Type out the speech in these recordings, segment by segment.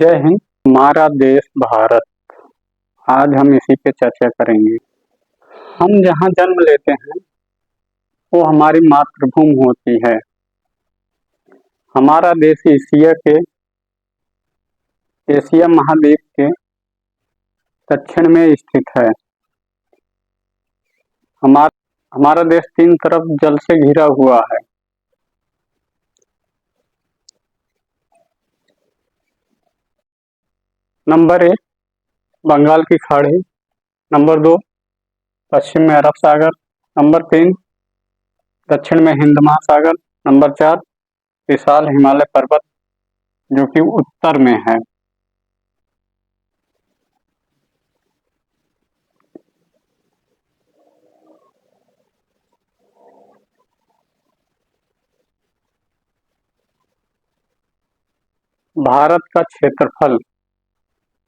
जय हिंद। हमारा देश भारत, आज हम इसी पे चर्चा करेंगे। हम जहाँ जन्म लेते हैं वो हमारी मातृभूमि होती है। हमारा देश एशिया महाद्वीप के दक्षिण में स्थित है। हमारा देश तीन तरफ जल से घिरा हुआ है। नंबर 1 बंगाल की खाड़ी, नंबर 2 पश्चिम में अरब सागर, नंबर 3 दक्षिण में हिंद महासागर, नंबर 4 विशाल हिमालय पर्वत जो कि उत्तर में है। भारत का क्षेत्रफल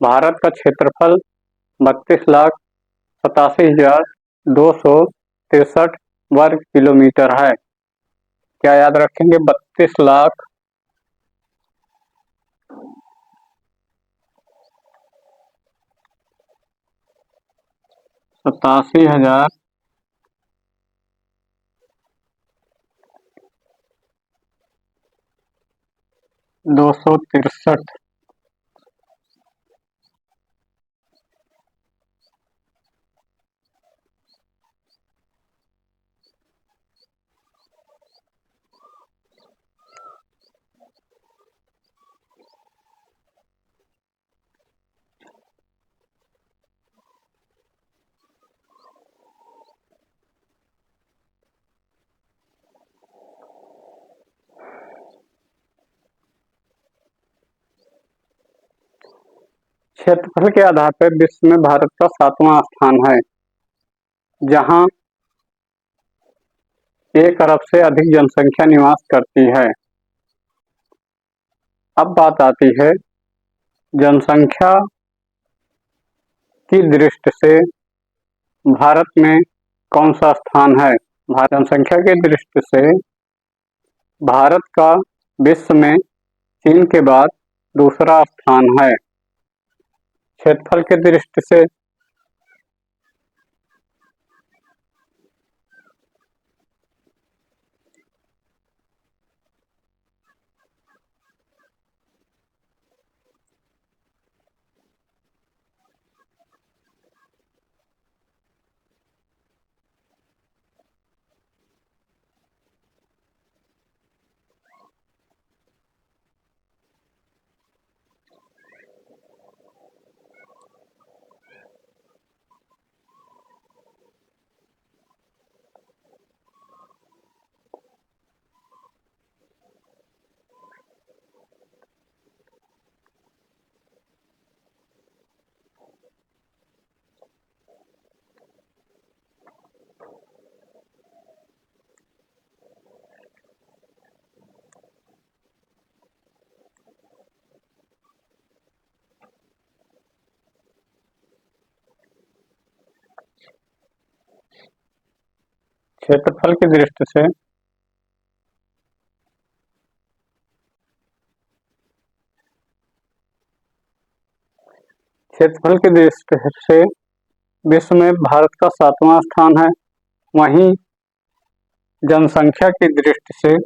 32,87,263 वर्ग किलोमीटर है। क्या याद रखेंगे? 32 लाख 87,000 263। क्षेत्रफल के आधार पर विश्व में भारत का 7वां स्थान है, जहां 1 अरब से अधिक जनसंख्या निवास करती है। अब बात आती है जनसंख्या की दृष्टि से भारत में कौन सा स्थान है। जनसंख्या की दृष्टि से भारत का विश्व में चीन के बाद दूसरा स्थान है। क्षेत्रफल की दृष्टि से क्षेत्रफल की दृष्टि से क्षेत्रफल की दृष्टि से विश्व में भारत का 7वां स्थान है। वहीं जनसंख्या की दृष्टि से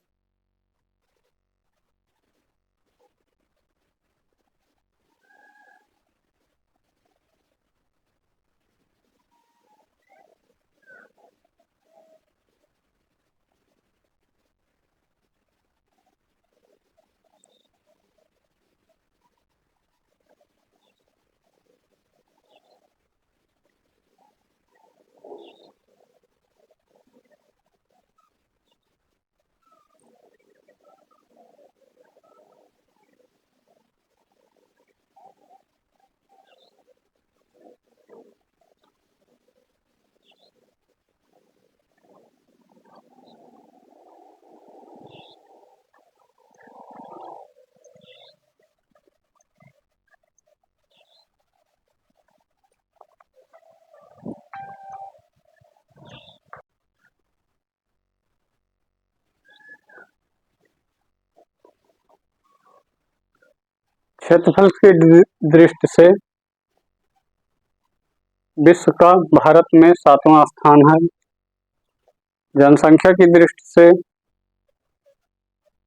क्षेत्रफल की दृष्टि से विश्व का भारत में 7वां स्थान है। जनसंख्या की दृष्टि से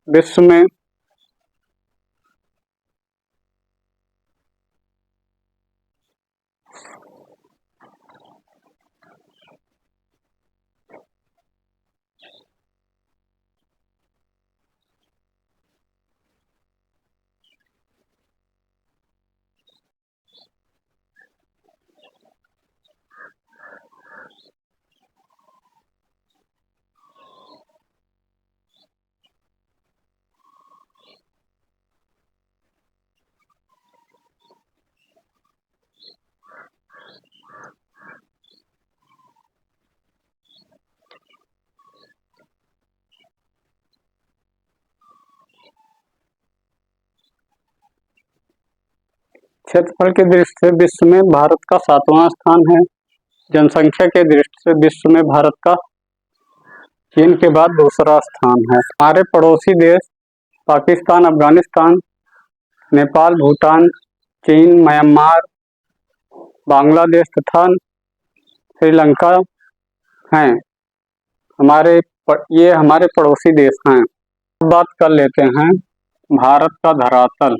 विश्व में क्षेत्रफल की दृष्टि से विश्व में भारत का 7वां स्थान है। जनसंख्या के दृष्टि से विश्व में भारत का चीन के बाद दूसरा स्थान है। हमारे पड़ोसी देश पाकिस्तान, अफगानिस्तान, नेपाल, भूटान, चीन, म्यांमार, बांग्लादेश तथा श्रीलंका हैं। ये हमारे पड़ोसी देश हैं। बात कर लेते हैं भारत का धरातल।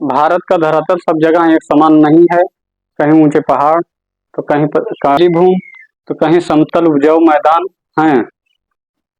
भारत का धरातल सब जगह एक समान नहीं है। कहीं ऊंचे पहाड़ तो कहीं काली भूमि तो कहीं समतल उपजाऊ मैदान हैं।